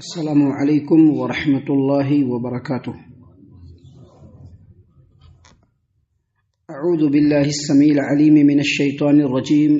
السلام علیکم ورحمۃ اللہ وبرکاتہ۔ اعوذ باللہ السمیع العلیم من الشیطان الرجیم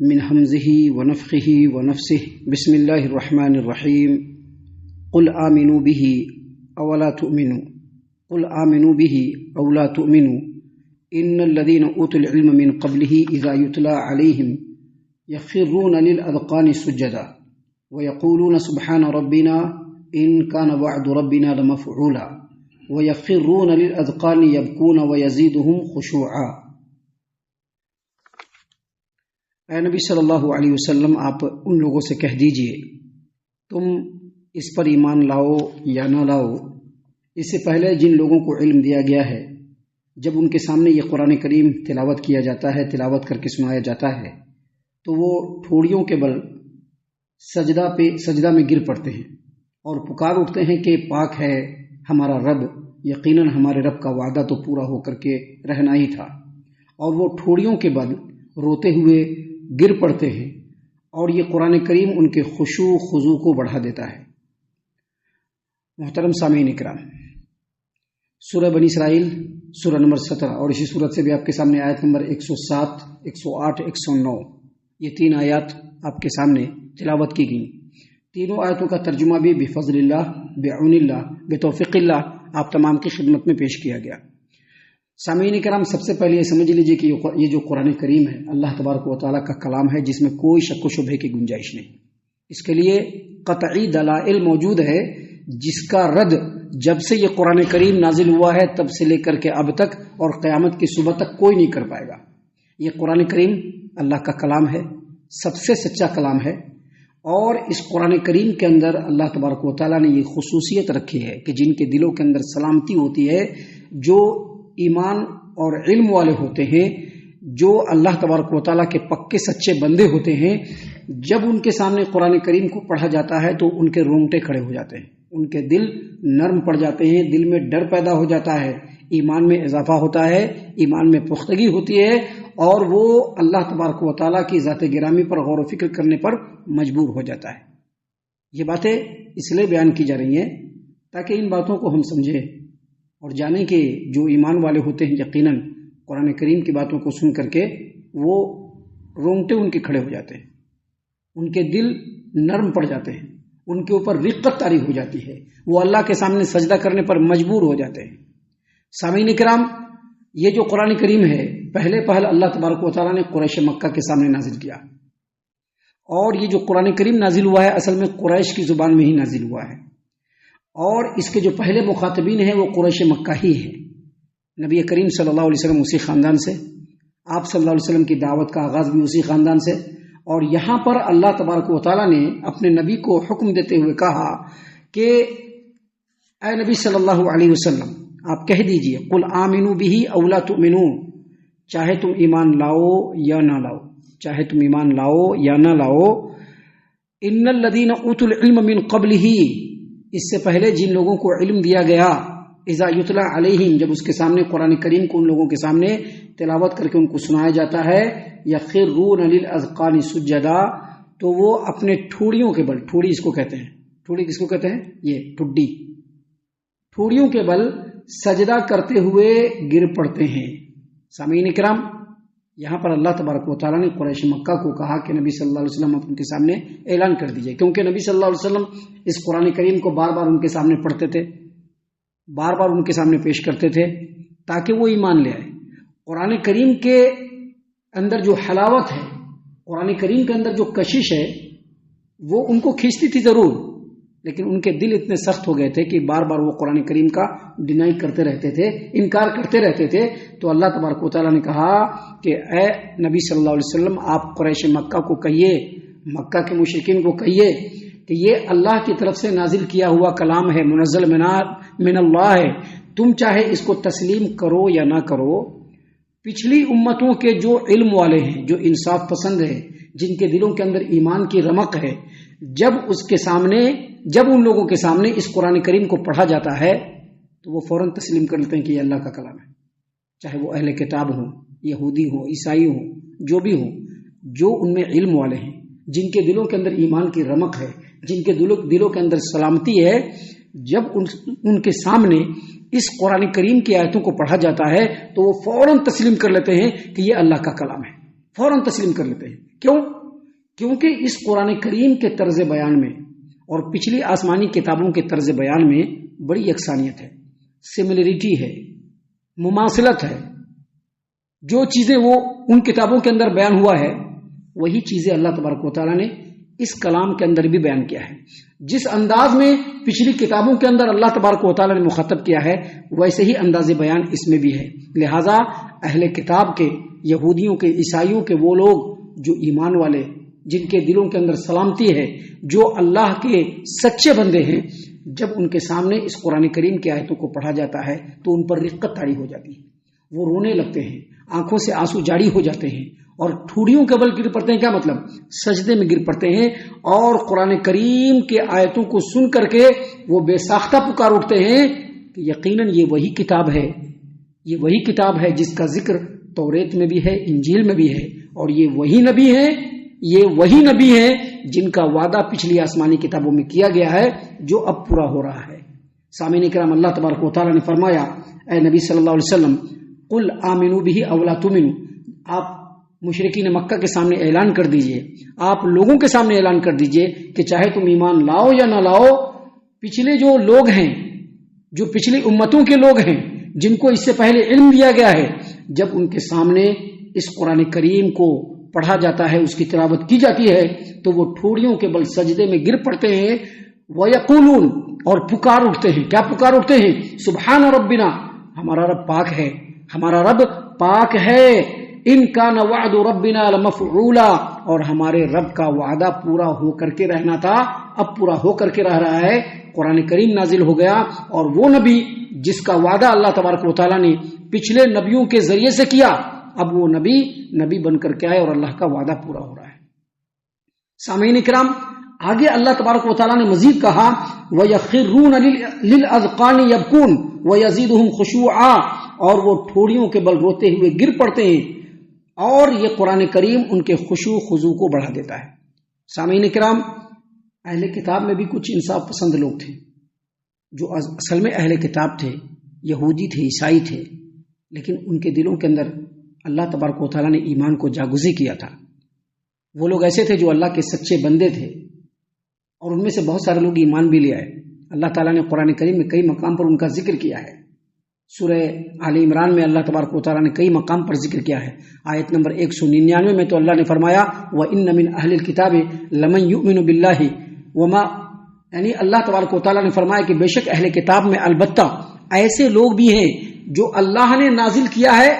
من حمزہ ونفخہ ونفثہ بسم اللہ الرحمن الرحیم۔ قل آمنوا به او لا تؤمنوا قل آمنوا به او لا تؤمنوا ان الذين اوتوا العلم من قبله اذا يتلى عليهم يخرون للاذقان سجدا ويقولون سبحان ربنا إن كان وعد ربنا لمفعولا ويخرون للأذقان يبكون ويزيدهم خشوعا۔ اے نبی صلی اللہ علیہ وسلم، آپ ان لوگوں سے کہہ دیجئے تم اس پر ایمان لاؤ یا نہ لاؤ، اس سے پہلے جن لوگوں کو علم دیا گیا ہے جب ان کے سامنے یہ قرآن کریم تلاوت کیا جاتا ہے، تلاوت کر کے سنایا جاتا ہے تو وہ ٹھوڑیوں کے بل سجدہ میں گر پڑتے ہیں اور پکار اٹھتے ہیں کہ پاک ہے ہمارا رب، یقیناً ہمارے رب کا وعدہ تو پورا ہو کر کے رہنا ہی تھا، اور وہ ٹھوڑیوں کے بل روتے ہوئے گر پڑتے ہیں، اور یہ قرآن کریم ان کے خشوع خضوع کو بڑھا دیتا ہے۔ محترم سامعین اکرام، سورہ بنی اسرائیل سورہ نمبر 17 اور اسی سورت سے بھی آپ کے سامنے آیت نمبر 107، 108، 109، یہ 3 آیات آپ کے سامنے تلاوت کی گئی۔ تینوں آیتوں کا ترجمہ بھی بفضل اللہ، بعون اللہ، بتوفیق اللہ آپ تمام کی خدمت میں پیش کیا گیا۔ سامعین کرام، سب سے پہلے یہ سمجھ لیجئے کہ یہ جو قرآن کریم ہے اللہ تبارک و تعالیٰ کا کلام ہے، جس میں کوئی شک و شبہے کی گنجائش نہیں۔ اس کے لیے قطعی دلائل موجود ہے جس کا رد جب سے یہ قرآن کریم نازل ہوا ہے تب سے لے کر کے اب تک اور قیامت کی صبح تک کوئی نہیں کر پائے گا۔ یہ قرآن کریم اللہ کا کلام ہے، سب سے سچا کلام ہے، اور اس قرآن کریم کے اندر اللہ تبارک و تعالیٰ نے یہ خصوصیت رکھی ہے کہ جن کے دلوں کے اندر سلامتی ہوتی ہے، جو ایمان اور علم والے ہوتے ہیں، جو اللہ تبارک و تعالیٰ کے پکے سچے بندے ہوتے ہیں، جب ان کے سامنے قرآن کریم کو پڑھا جاتا ہے تو ان کے رونگٹے کھڑے ہو جاتے ہیں، ان کے دل نرم پڑ جاتے ہیں، دل میں ڈر پیدا ہو جاتا ہے، ایمان میں اضافہ ہوتا ہے، ایمان میں پختگی ہوتی ہے، اور وہ اللہ تبارک و تعالیٰ کی ذات گرامی پر غور و فکر کرنے پر مجبور ہو جاتا ہے۔ یہ باتیں اس لیے بیان کی جا رہی ہیں تاکہ ان باتوں کو ہم سمجھیں اور جانیں کہ جو ایمان والے ہوتے ہیں یقیناً قرآن کریم کی باتوں کو سن کر کے وہ رونگٹے ان کے کھڑے ہو جاتے ہیں، ان کے دل نرم پڑ جاتے ہیں، ان کے اوپر رقت طاری ہو جاتی ہے، وہ اللہ کے سامنے سجدہ کرنے پر مجبور ہو جاتے ہیں۔ سامعین کرام، یہ جو قرآن کریم ہے پہلے اللہ تبارک و تعالیٰ نے قریش مکہ کے سامنے نازل کیا، اور یہ جو قرآن کریم نازل ہوا ہے اصل میں قریش کی زبان میں ہی نازل ہوا ہے، اور اس کے جو پہلے مخاطبین ہیں وہ قریش مکہ ہی ہیں۔ نبی کریم صلی اللہ علیہ وسلم اسی خاندان سے، آپ صلی اللہ علیہ وسلم کی دعوت کا آغاز بھی اسی خاندان سے، اور یہاں پر اللہ تبارک و تعالیٰ نے اپنے نبی کو حکم دیتے ہوئے کہا کہ اے نبی صلی اللہ علیہ وسلم، آپ کہہ دیجئے قل آمنوا به او لا تؤمنوا، چاہے تم ایمان لاؤ یا نہ لاؤ، چاہے تم ایمان لاؤ یا نہ لاؤ، ان الذین اوتوا العلم من قبلہ، اس سے پہلے جن لوگوں کو علم دیا گیا، اذا یتلی علیہم، جب اس کے سامنے قرآن کریم کو ان لوگوں کے سامنے تلاوت کر کے ان کو سنایا جاتا ہے، یخرون للاذقان سجدا، تو وہ اپنے ٹھوڑیوں کے بل، ٹھوڑی اس کو کہتے ہیں، ٹھوڑی کس کو کہتے ہیں؟ یہ ٹھڈی، ٹھوڑیوں کے بل سجدہ کرتے ہوئے گر پڑتے ہیں۔ سامعین کرام، یہاں پر اللہ تبارک و تعالیٰ نے قریش مکہ کو کہا کہ نبی صلی اللہ علیہ وسلم ان کے سامنے اعلان کر دیجئے، کیونکہ نبی صلی اللہ علیہ وسلم اس قرآن کریم کو بار بار ان کے سامنے پڑھتے تھے، بار بار ان کے سامنے پیش کرتے تھے تاکہ وہ ایمان لے آئے۔ قرآن کریم کے اندر جو حلاوت ہے، قرآن کریم کے اندر جو کشش ہے، وہ ان کو کھینچتی تھی ضرور، لیکن ان کے دل اتنے سخت ہو گئے تھے کہ بار بار وہ قرآن کریم کا ڈینائی کرتے رہتے تھے، انکار کرتے رہتے تھے۔ تو اللہ تبارک و تعالیٰ نے کہا کہ اے نبی صلی اللہ علیہ وسلم، آپ قریش مکہ کو کہیے، مکہ کے مشرکین کو کہیے کہ یہ اللہ کی طرف سے نازل کیا ہوا کلام ہے، منزل من اللہ ہے، تم چاہے اس کو تسلیم کرو یا نہ کرو۔ پچھلی امتوں کے جو علم والے ہیں، جو انصاف پسند ہیں، جن کے دلوں کے اندر ایمان کی رمق ہے، جب ان لوگوں کے سامنے اس قرآن کریم کو پڑھا جاتا ہے تو وہ فوراً تسلیم کر لیتے ہیں کہ یہ اللہ کا کلام ہے، چاہے وہ اہل کتاب ہوں، یہودی ہوں، عیسائی ہوں، جو بھی ہوں، جو ان میں علم والے ہیں، جن کے دلوں کے اندر ایمان کی رمق ہے، جن کے دلوں کے اندر سلامتی ہے، جب ان کے سامنے اس قرآن کریم کی آیتوں کو پڑھا جاتا ہے تو وہ فوراً تسلیم کر لیتے ہیں کہ یہ اللہ کا کلام ہے، فوراً تسلیم کر لیتے ہیں۔ کیوں؟ کیونکہ اس قرآن کریم کے طرز بیان میں اور پچھلی آسمانی کتابوں کے طرز بیان میں بڑی یکسانیت ہے، سملریٹی ہے، مماثلت ہے۔ جو چیزیں وہ ان کتابوں کے اندر بیان ہوا ہے وہی چیزیں اللہ تبارک و تعالیٰ نے اس کلام کے اندر بھی بیان کیا ہے۔ جس انداز میں پچھلی کتابوں کے اندر اللہ تبارک و تعالیٰ نے مخاطب کیا ہے ویسے ہی انداز بیان اس میں بھی ہے۔ لہذا اہل کتاب کے، یہودیوں کے، عیسائیوں کے وہ لوگ جو ایمان والے، جن کے دلوں کے اندر سلامتی ہے، جو اللہ کے سچے بندے ہیں، جب ان کے سامنے اس قرآن کریم کی آیتوں کو پڑھا جاتا ہے تو ان پر رقت طاری ہو جاتی ہے، وہ رونے لگتے ہیں، آنکھوں سے آنسو جاری ہو جاتے ہیں اور ٹھوڑیوں کے بل گر پڑتے ہیں۔ کیا مطلب؟ سجدے میں گر پڑتے ہیں اور قرآن کریم کے آیتوں کو سن کر کے وہ بے ساختہ پکار اٹھتے ہیں کہ یقیناً یہ وہی کتاب ہے، یہ وہی کتاب ہے جس کا ذکر توریت میں بھی ہے، انجیل میں بھی ہے، اور یہ وہی نبی ہے، یہ وہی نبی ہے جن کا وعدہ پچھلی آسمانی کتابوں میں کیا گیا ہے جو اب پورا ہو رہا ہے۔ سامعین کرام، اللہ تبارک و تعالیٰ نے فرمایا، اے نبی صلی اللہ علیہ وسلم، قل آمنوا بہ او لا تؤمنوا، آپ مشرکین مکہ کے سامنے اعلان کر دیجئے، آپ لوگوں کے سامنے اعلان کر دیجئے کہ چاہے تم ایمان لاؤ یا نہ لاؤ، پچھلے جو لوگ ہیں، جو پچھلی امتوں کے لوگ ہیں، جن کو اس سے پہلے علم دیا گیا ہے، جب ان کے سامنے اس قرآن کریم کو پڑھا جاتا ہے، اس کی تلاوت کی جاتی ہے، تو وہ ٹھوڑیوں کے بل سجدے میں گر پڑتے ہیں، وَيَقُولُونَ، اور پکار اٹھتے ہیں۔ کیا پکار اٹھتے ہیں؟ سبحان ربنا، ہمارا رب پاک ہے، ہمارا رب پاک ہے، ان کان وعد ربنا لمفعولا، اور ہمارے رب کا وعدہ پورا ہو کر کے رہنا تھا، اب پورا ہو کر کے رہ رہا ہے۔ قرآن کریم نازل ہو گیا اور وہ نبی جس کا وعدہ اللہ تبارک و تعالیٰ نے پچھلے نبیوں کے ذریعے سے کیا، اب وہ نبی بن کر کے آئے اور اللہ کا وعدہ پورا ہو رہا ہے۔ سامعین کرام، آگے اللہ تبارک و تعالیٰ نے مزید کہا، وَيَخِرُّونَ لِلْأَذْقَانِ يَبْكُونَ وَيَزِيدُهُمْ خُشُوعًا، اور وہ ٹھوڑیوں کے بل روتے ہوئے گر پڑتے ہیں، اور یہ قرآن کریم ان کے خشوع خضوع کو بڑھا دیتا ہے۔ سامعین کرام، اہل کتاب میں بھی کچھ انصاف پسند لوگ تھے جو اصل میں اہل کتاب تھے، یہودی تھے، عیسائی تھے، لیکن ان کے دلوں کے اندر اللہ تبارک و تعالیٰ نے ایمان کو جاگزی کیا تھا۔ وہ لوگ ایسے تھے جو اللہ کے سچے بندے تھے، اور ان میں سے بہت سارے لوگ ایمان بھی لے آئے۔ اللہ تعالیٰ نے قرآن کریم میں کئی مقام پر ان کا ذکر کیا ہے۔ سورہ آل عمران میں اللہ تبارک و تعالیٰ نے کئی مقام پر ذکر کیا ہے۔ آیت نمبر 199 میں تو اللہ نے فرمایا، وَإِنَّ مِنْ أَهْلِ الْكِتَابِ لَمَنْ يُؤْمِنُ بِاللَّهِ وَمَا، یعنی اللہ تبارک و تعالیٰ نے فرمایا کہ بے شک اہل کتاب میں البتہ ایسے لوگ بھی ہیں جو اللہ نے نازل کیا ہے،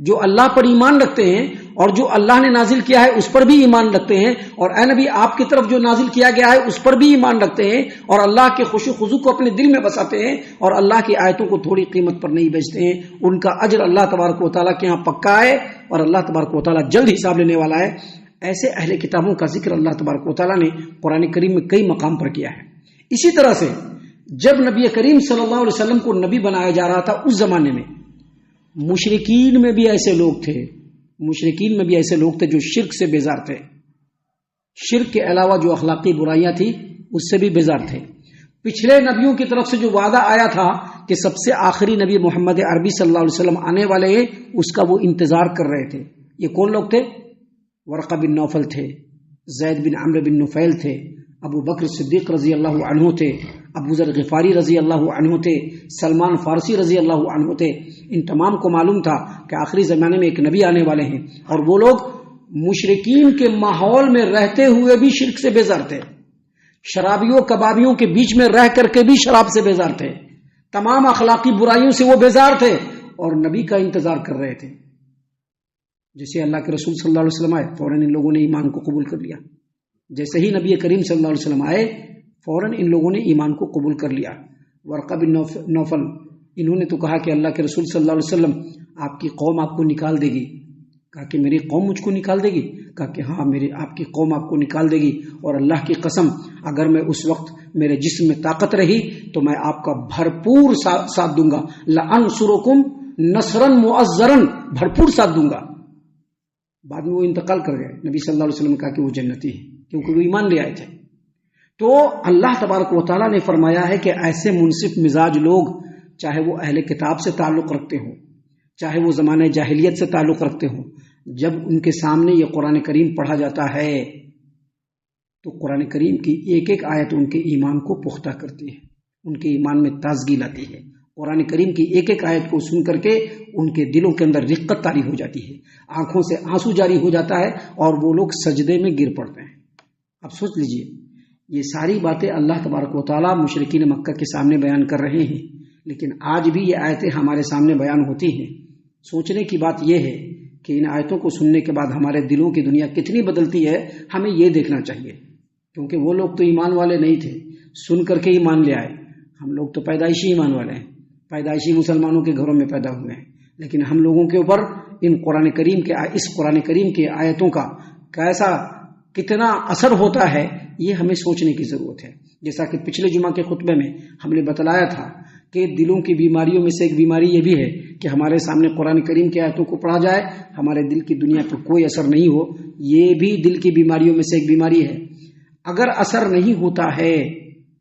جو اللہ پر ایمان رکھتے ہیں، اور جو اللہ نے نازل کیا ہے اس پر بھی ایمان رکھتے ہیں، اور اے نبی آپ کی طرف جو نازل کیا گیا ہے اس پر بھی ایمان رکھتے ہیں، اور اللہ کے خشوع خضوع کو اپنے دل میں بساتے ہیں، اور اللہ کی آیتوں کو تھوڑی قیمت پر نہیں بیچتے ہیں۔ ان کا اجر اللہ تبارک و تعالیٰ کے ہاں پکا ہے، اور اللہ تبارک و تعالیٰ جلد حساب لینے والا ہے۔ ایسے اہل کتابوں کا ذکر اللہ تبارک و تعالیٰ نے قرآن کریم میں کئی مقام پر کیا ہے۔ اسی طرح سے جب نبی کریم صلی اللہ علیہ وسلم کو نبی بنایا جا رہا تھا، اس زمانے میں مشرکین میں بھی ایسے لوگ تھے، مشرکین میں بھی ایسے لوگ تھے جو شرک سے بیزار تھے، شرک کے علاوہ جو اخلاقی برائیاں تھیں اس سے بھی بیزار تھے۔ پچھلے نبیوں کی طرف سے جو وعدہ آیا تھا کہ سب سے آخری نبی محمد عربی صلی اللہ علیہ وسلم آنے والے ہیں، اس کا وہ انتظار کر رہے تھے۔ یہ کون لوگ تھے؟ ورقہ بن نوفل تھے، زید بن عمرو بن نفیل تھے، ابو بکر صدیق رضی اللہ عنہ تھے، ابو ذر غفاری رضی اللہ عنہ تھے، سلمان فارسی رضی اللہ عنہ تھے۔ ان تمام کو معلوم تھا کہ آخری زمانے میں ایک نبی آنے والے ہیں، اور وہ لوگ مشرکین کے ماحول میں رہتے ہوئے بھی شرک سے بیزار تھے، شرابیوں کبابیوں کے بیچ میں رہ کر کے بھی شراب سے بیزار تھے، تمام اخلاقی برائیوں سے وہ بیزار تھے اور نبی کا انتظار کر رہے تھے۔ جیسے اللہ کے رسول صلی اللہ علیہ وسلم آئے، فوراً ان لوگوں نے ایمان کو قبول کر لیا۔ جیسے ہی نبی کریم صلی اللہ علیہ وسلم آئے، فوراً ان لوگوں نے ایمان کو قبول کر لیا۔ ورقہ بن نوفل، انہوں نے تو کہا کہ اللہ کے رسول صلی اللہ علیہ وسلم آپ کی قوم آپ کو نکال دے گی۔ کہا کہ میری قوم مجھ کو نکال دے گی؟ کہا کہ ہاں، آپ کی قوم آپ کو نکال دے گی، اور اللہ کی قسم اگر میں اس وقت میرے جسم میں طاقت رہی تو میں آپ کا بھرپور ساتھ دوں گا، لَأَنْصُرُكُمْ نَصْرًا مُعَزَّرًا، بھرپور ساتھ دوں گا۔ بعد میں وہ انتقال کر گئے۔ نبی صلی اللہ علیہ وسلم نے کہا کہ وہ جنتی ہے، کیونکہ وہ ایمان لے آئے تھے۔ تو اللہ تبارک و تعالیٰ نے فرمایا ہے کہ ایسے منصف مزاج لوگ، چاہے وہ اہل کتاب سے تعلق رکھتے ہوں، چاہے وہ زمانہ جاہلیت سے تعلق رکھتے ہوں، جب ان کے سامنے یہ قرآن کریم پڑھا جاتا ہے تو قرآن کریم کی ایک ایک آیت ان کے ایمان کو پختہ کرتی ہے، ان کے ایمان میں تازگی لاتی ہے۔ قرآن کریم کی ایک ایک آیت کو سن کر کے ان کے دلوں کے اندر رقت طاری ہو جاتی ہے، آنکھوں سے آنسو جاری ہو جاتا ہے اور وہ لوگ سجدے میں گر پڑتے ہیں۔ اب سوچ لیجئے، یہ ساری باتیں اللہ تبارک و تعالیٰ مشرکین مکہ کے سامنے بیان کر رہے ہیں، لیکن آج بھی یہ آیتیں ہمارے سامنے بیان ہوتی ہیں۔ سوچنے کی بات یہ ہے کہ ان آیتوں کو سننے کے بعد ہمارے دلوں کی دنیا کتنی بدلتی ہے، ہمیں یہ دیکھنا چاہیے، کیونکہ وہ لوگ تو ایمان والے نہیں تھے، سن کر کے ایمان لے آئے۔ ہم لوگ تو پیدائشی ایمان والے ہیں، پیدائشی مسلمانوں کے گھروں میں پیدا ہوئے ہیں، لیکن ہم لوگوں کے اوپر اس قرآن کریم کے آیتوں کا کتنا اثر ہوتا ہے، یہ ہمیں سوچنے کی ضرورت ہے۔ جیسا کہ پچھلے جمعہ کے خطبے میں ہم نے بتلایا تھا کہ دلوں کی بیماریوں میں سے ایک بیماری یہ بھی ہے کہ ہمارے سامنے قرآن کریم کی آیتوں کو پڑھا جائے، ہمارے دل کی دنیا پر کوئی اثر نہیں ہو، یہ بھی دل کی بیماریوں میں سے ایک بیماری ہے۔ اگر اثر نہیں ہوتا ہے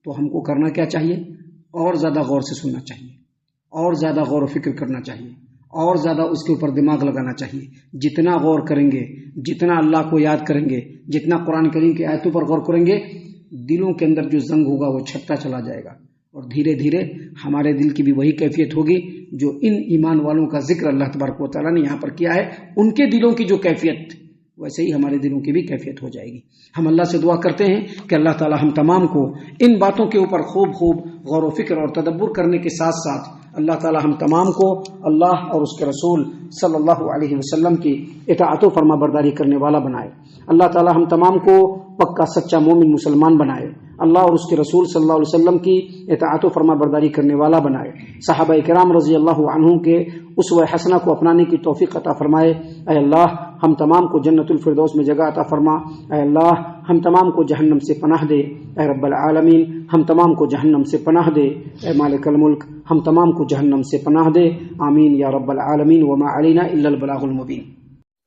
تو ہم کو کرنا کیا چاہیے؟ اور زیادہ غور سے سننا چاہیے، اور زیادہ غور و فکر کرنا چاہیے، اور زیادہ اس کے اوپر دماغ لگانا چاہیے۔ جتنا غور کریں گے، جتنا اللہ کو یاد کریں گے، جتنا قرآن کریم کی آیتوں پر غور کریں گے، دلوں کے اندر جو زنگ ہوگا وہ چھٹتا چلا جائے گا، اور دھیرے دھیرے ہمارے دل کی بھی وہی کیفیت ہوگی جو ان ایمان والوں کا ذکر اللہ تبارک و تعالیٰ نے یہاں پر کیا ہے، ان کے دلوں کی جو کیفیت، ویسے ہی ہمارے دلوں کی بھی کیفیت ہو جائے گی۔ ہم اللہ سے دعا کرتے ہیں کہ اللہ تعالی ہم تمام کو ان باتوں کے اوپر خوب غور و فکر اور تدبر کرنے کے ساتھ ساتھ اللہ تعالی ہم تمام کو اللہ اور اس کے رسول صلی اللہ علیہ وسلم کی اطاعت و فرما برداری کرنے والا بنائے۔ اللہ تعالی ہم تمام کو پکا سچا مومن مسلمان بنائے، اللہ اور اس کے رسول صلی اللہ علیہ وسلم کی اطاعت و فرما برداری کرنے والا بنائے، صحابہ کرام رضی اللہ عنہم کے اسوہ حسنہ کو اپنانے کی توفیق عطا فرمائے۔ اے اللہ ہم تمام کو جنت الفردوس میں جگہ عطا فرما۔ اے اللہ ہم تمام کو جہنم سے پناہ دے۔ اے رب العالمین ہم تمام کو جہنم سے پناہ دے۔ اے مالک الملک ہم تمام کو جہنم سے پناہ دے۔ آمین یا رب العالمین وما علینا الا البلاغ المبین۔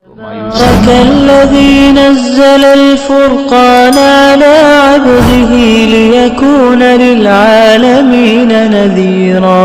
تبارك الذي نزل الفرقان على عبده ليكون للعالمين نذيرا